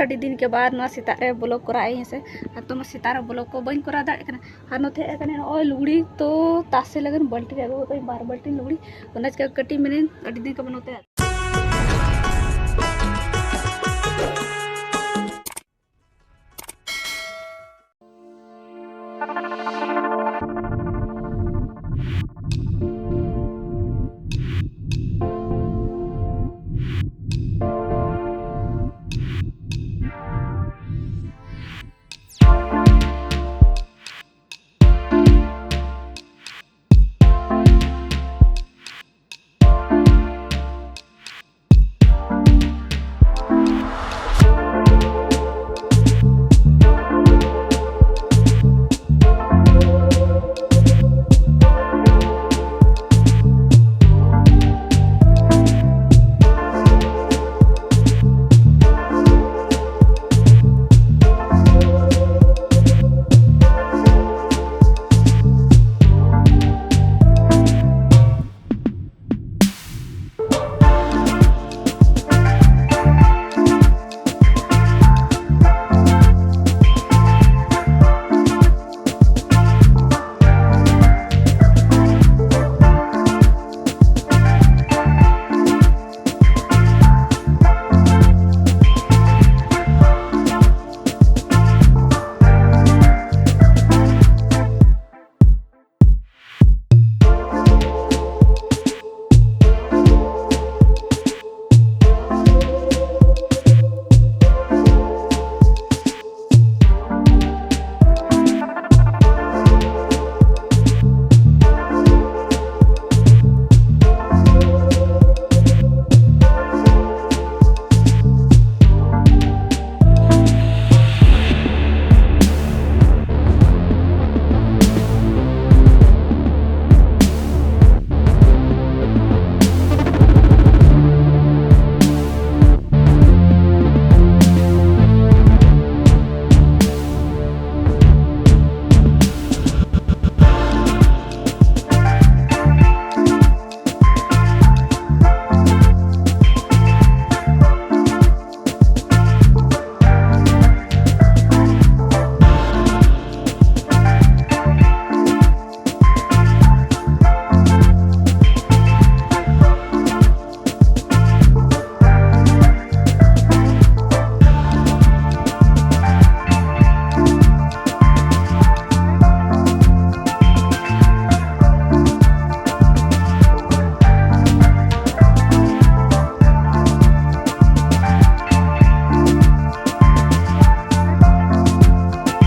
अड़ी दिन के बाद सीता रे ब्लॉग कराई से तो मैं सीता ब्लॉग को बी करा दाड़े और नोते नॉय लुगड़ी तो तासे लगन बाल्टी अगू बार बाल्टी लुगड़ी कटी मिनी अड़ी दिन के नोते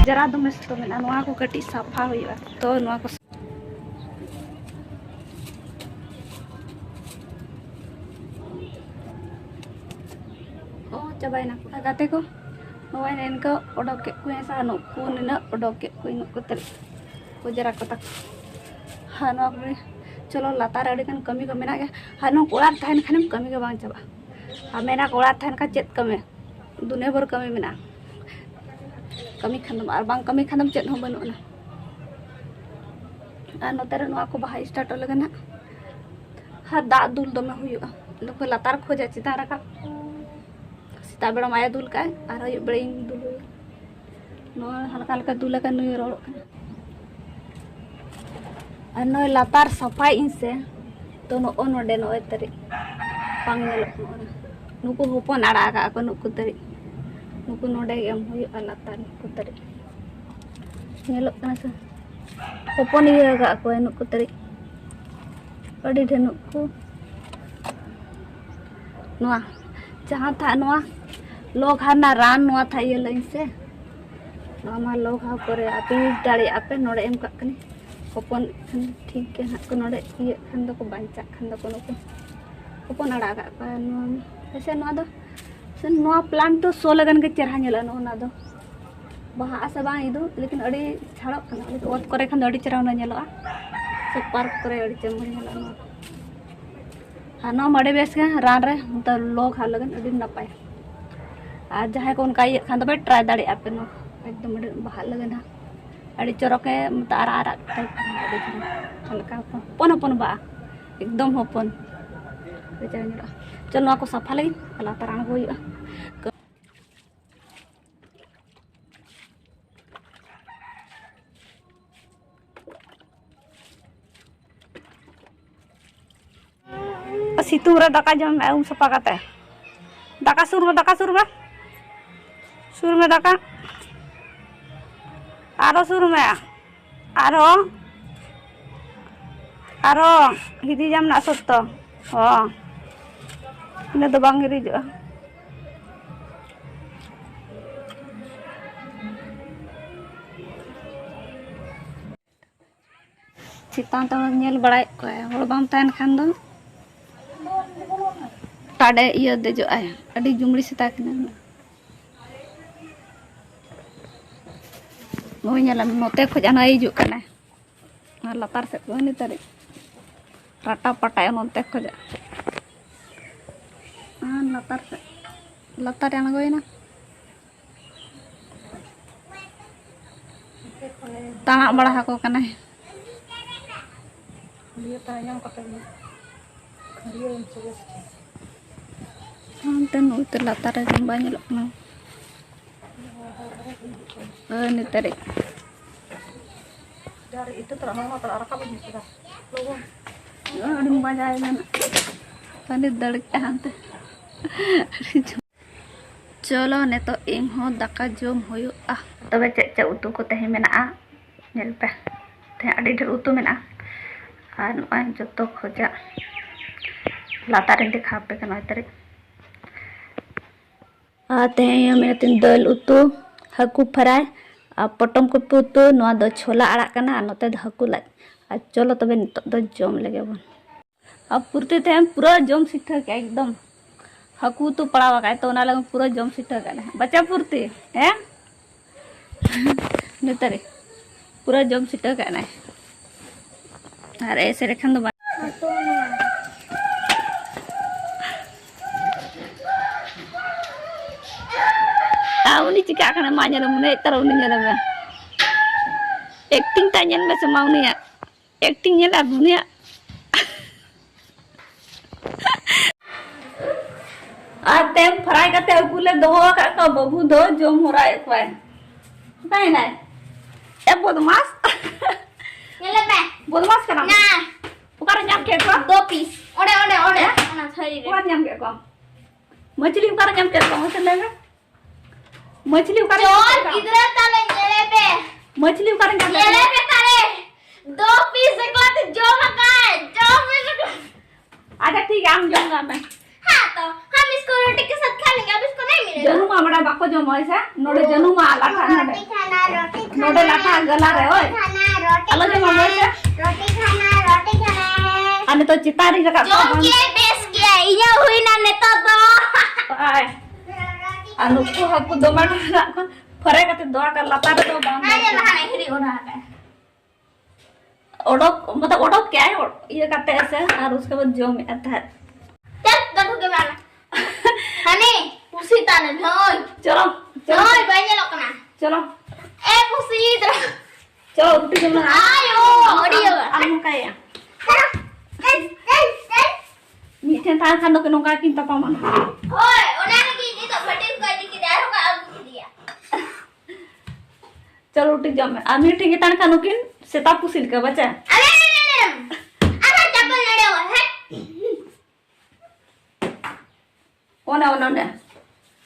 जरा दमे तो मेना को कटी साफा हुआ तो को चाबायना गाते को नोवाई इनका ओडोके को ऐसा नुकु निना ओडोके को नुकु तरी को जरा को तक हानो चलो लातार अड़ी कन कमी को मेना के हानो कोड़ा थाइन खाने कमी के बांग चाबा आ मेना कोड़ा थाइन का चेत कमे दुनिया भर कमी मेना कमी खानम और बांग कमी खानम चेत हो बनुना आ नोते रे नोआ को बाहा स्टार्ट लगना हा दा दुल दमे हुयुआ लोको लातार खोजा चिता रका सीता बेड़ा माया दुल का और अयु बेड़ा इन दुल नो हल्का हल्का दुल का नुई रोड़ और नो लातार सफाई इन से तो नो नोडे नो तरी पांग नुकु होपन आड़ा का को नुकु तरी नुकु नोडे एम हुयुआ लातार नुकु तरी नेलो कना से होपन इया का को नुकु तरी अड़ी ढे नुकु नोआ जहाँ था नोआ लोग हाना रान नोआ था ये लाइन से नोआ मा लोग हा करे आपे दाड़ी आपे नोडे एम का कनी होपन ठीक है ना को नोडे ये खंद को बांचा खंद को नुकु होपन आड़ा का नोआ ऐसे नोआ दो से नोआ प्लांट तो सो लगन के चरहा नेला नोना दो बाहा से बांग इदु लेकिन अड़ी छाड़ो कना लेकिन ओत करे खंद अड़ी चरहा न नेला से पार्क करे अड़ी चमड़ नेला नोआ हानो मडे बेस के रान रे त लोग हा लगन अड़ी नपाय आ जहां को उनका ये खान दबे ट्राई दाड़ी आपे नो एकदम बाहा लगन हा अड़ी चरके मत आरा टाइप हल्का पन पन बा एकदम होपन चल को सफा लगी अला तराण को सितुंग रे दाका जम उम सफा काते दाका सुर में दाका आरो सुर में आरो हिदी जाम ना सत्तो हो इना दो बांग हिरी जो चितान तो नेल बड़ाय को होड़ बाम तान खान दो टाडे इया दे जो आय अडी जुमड़ी सेता किना मोय नेला नोते खोज आना हिजु कना और लतार से कोनी तरी टाटा पटाय नोते खोज लतार आणगोयना ताना बड़ा हको कना लतार बाना नितरे itu terang rakap aduh banyak tadi dalik ante चलो ने तो इन हो दाका जोम होयो तबे चे उतु को तहे मेना नेल पे ते अडी ढेर उतु मेना आ नय जतो खोजा लातारे दिखा पे कनो तरे आते मेना तिन दल उतु हाकू फ्राई पटम को पुतु नवा दो छोला आड़ा कना नते द हाकू ला चलो तबे नितो दो जोम लेगे बन अब पुरते थे पूरा जोम सिथा के एकदम हाकू तो पड़ावा का तो ना लग पूरा जोम सिथा का बच्चा पुरते हैं नितरे पूरा जोम सिथा का ना अरे ऐसे रखन दो उनी चिका करना मान्य रमुने तरह उनी जरा में एक्टिंग तान्यन में समाउनी है एक्टिंग ये लाभ दुनिया आते फ्राई करते उकुले दो का बबू दो जो मोरा एक बार नहीं नहीं ए बदमाश ये ले बदमाश करना ना पुकार जाम के को 2 पीस ओडे ना छरी रे पुकार जाम के को मछली पुकार जाम के को मछली उकार चोर इधर ताले नेले पे मछली उकार नेले पे ताले 2 पीस को तो जो मकाए जो में अच्छा ठीक है हम जाऊंगा मैं हां तो हम इसको रोटी के साथ खा लेंगे अब इसको नहीं मिलेगा जनू मामड़ा बाको जो मोइसा नोडे जनू मा लाठा रोटी खाना नोडे लाठा गला रे ओए खाना रोटी अलग जो मोइसा रोटी खाना अने तो चितारी जका जो के बेस के इया हुई ना ने तो आय अनुको हकु दोमा को फरे कते दोआ कर लतार दो बांध अरे लहाने हिरी ओना है ओडो मतलब ओडो क्या है ये करते ऐसे और उसके बाद जो में आता है चल देखो के गाना हने पुसी ताने ढोल चलो ढोल बजे लोकना चलो ए पुसी इधर चलो रोटी जमा आयो ओडियो हम काया मीठे थान खानो के नोका किन तपा मन ओए ओना की नी तो फटे को दी की दारो का आगु दिया चलो रोटी जमे आ मीठे के तान खानो किन सेता पुसिल के बच्चा अरे अरे चप्पल लड़े हो है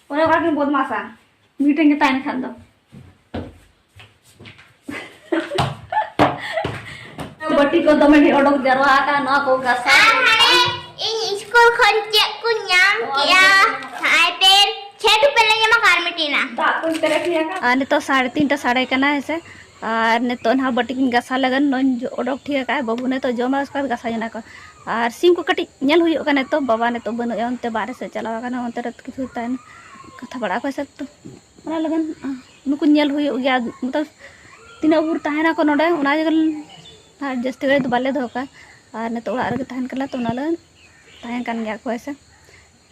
ओने का किन बदमाशा मीठे के तान खान दो बट्टी को दमे ढेर ओडक जरवा का ना को गसा स्कूल खर्चे को नाम किया हाय पेर 6 रुपए लेंगे मकार मिटीना दाको तरह किया का आने तो 3:30 साढ़े कना ऐसे और ने तो ना बट्टी किन गसा लगन नन ओडक ठीक है बाबू ने तो जमा उसका गसा जना को और सिम को कटी नेल हुई कने तो बाबा ने तो बनो अंते बारे से चला कना अंते रत किछु तान कथा बड़ा को सब तो ना लगन नुकु नेल हुई गया मतलब तीन उर ताहेना को नोडे उना जगल जस्ती गरे तो बाले धोका और ने तो ओड़ा रे ताहन कला तो ना लगन ताहन कान गया को ऐसे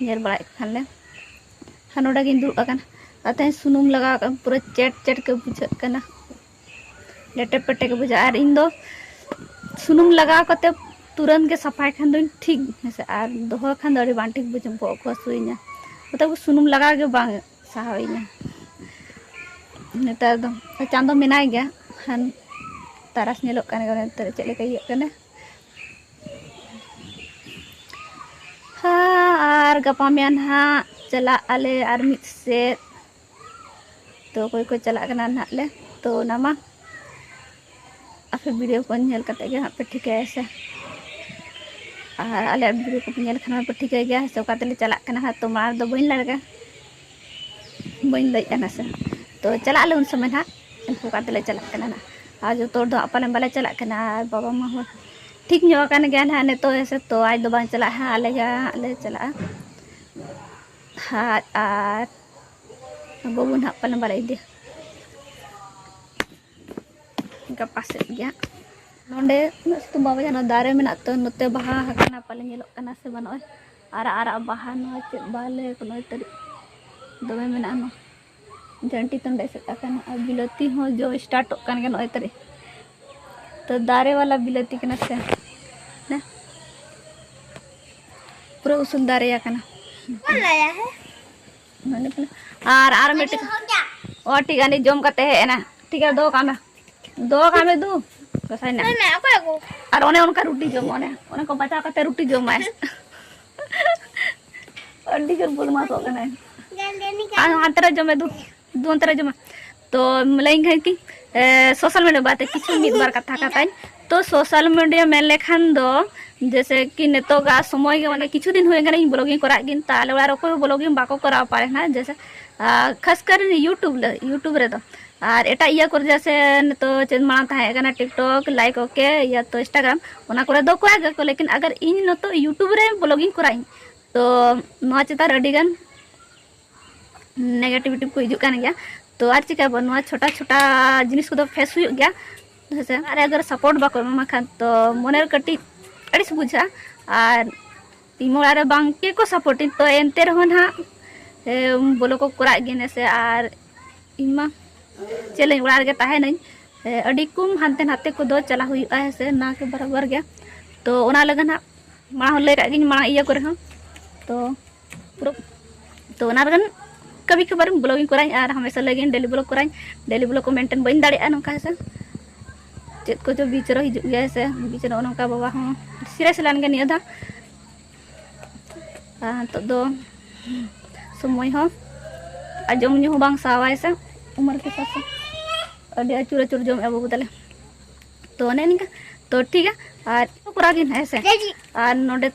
नेल बड़ा खान ले हनोडा गिन दुड़ अकन अते सुनुम लगा पूरा चेट के बुझा कना लेटे पेटे के बुझा और इन दो सुनुम लगा कते तुरंत के सफाई खान दो ठीक है और दोहो खान दो बां ठीक बुझम को सुइना मतलब सुनुम लगा के बांग साहइना नेता दो चांदो मेनाय गया हन तारास नेलो कने चले कई कने और गपा में ना चला आले और मिट से तो कोई कोई चला कना ना ले तो नामा आपे वीडियो को नेल करते गया पे ठीक है ऐसे और आले वीडियो को नेल खाना पे ठीक है गया से ओका तले चला कना तो मार दो बइन लड़का बइन लई कना से तो चला ले उन समय ना इनको का तले चला कना ना आज तो दो अपने वाले चला कना बाबा मा हो ठीक ᱧᱚᱜ kan गया ना ने तो ऐसे तो आज दो बार चला है आले चला हाँ और बाबू ना अपने वाले दे गपा से गया नोंडे तो बाबा जाना दारे में ना तो नोते बाहा हकना पाले ñelok kana se banoy ara baha no चे बाले कोनो तरी दमे में ना नो जंटी तंडे से kana बिलती हो जो स्टार्ट kan के नोय तरी तो दारे वाला बिलती कना से ना पूरा उसूल दारे या कना कौन लाया है मैंने आर में और ठीक है जोम करते है ना ठीक है दो काम दू कसाई ना मैं को और ओने उनका रोटी जोम ओने को बचा करते रोटी जोम है अड्डी कर बोल मा तो कना अंतरा जोमे दू अंतरा जोमे तो मलाई है कि सोशल मीडिया बात किछु मिद बार कथा कथा तो सोशल मीडिया में लेखान दो जैसे कि नेतोगा समय के माने किछु दिन हुए गना ब्लॉगिंग करा गिन ताले वाला को ब्लॉगिंग बाको करा पारे ना जैसे खासकर यूट्यूब रे तो और एटा इया कर जैसे तो चेन माना था गना टिकटॉक लाइक ओके या तो इंस्टाग्राम ओना करे दो को आगे को लेकिन अगर इन न तो यूट्यूब रे ब्लॉगिंग कराई तो नोआ चेता रेडी गन नेगेटिविटी को हिजु कान गया तो आज चिका बनवा छोटा छोटा जिनिस को तो फेस हुई गया जैसे अरे अगर सपोर्ट बाको एमा खान तो मोनेर कटी अड़िस बुझा और इमोड़ा बांग के को सपोर्टिंग तो एनते रहो ना बोलो को करा गिने से और इमा चले उड़ा के ताहे नहीं अड़ी कुम हानते नाते को दो चला हुई ऐसे ना के बराबर गया तो ओना लगन हा मा ले का गिन मा इया करे हम तो पूरा तो ओना लगन कभी कभार ब्लॉगिंग कराई और हमेशा लगे डेली ब्लॉग को मेंटेन बइन दाड़े नौका से चेत को जो बीच रो हिजु गया से बीच रो नौका बाबा हो सीरियस लान के निया था तो दो समय हो आजम न्यू बांग सावाय से उम्र के साथ अड़ी अचूर अचूर जम ए बाबू तले तो ने निका तो ठीक है और पूरा दिन ऐसे और नोडे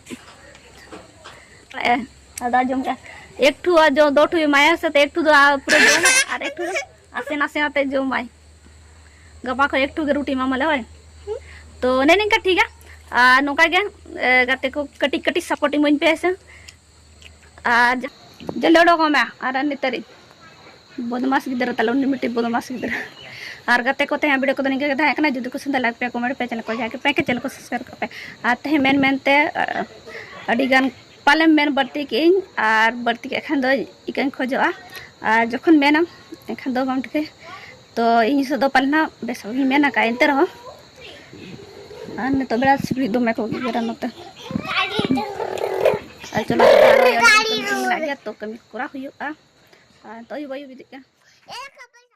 आदा जम का एक ठू जो दो ठू माया से एक ठू दो पूरा जम और एक ठू आसे नासे आते जो माय गपा को एक ठू के रोटी मामा ले तो ने निका ठीक है नोका गया गाते को कटी कटी सपोर्टिंग मन पे ऐसे आज जलोड़ो को मैं और नितरी बदमाश गिदरा तलो निमिटी बदमाश गिदरा और गाते को ते वीडियो को निके था एकना जुदी को सुंदर लाइक पे कमेंट पे चैनल को जाके पे के चैनल को सब्सक्राइब कर पे आते हैं मेनते अड़ी गान पाले मेन बढ़ती की और बढ़ती के एखन दो इकन खोजोआ और जखन मेना एखन दो बाम ठके तो इन से दो पालना बेस ही मेना का एंते रहो और ने तो बड़ा सिकड़ी दो मैं को गिरा नते चलो तो कमी करा हुआ तो ये वही विधि का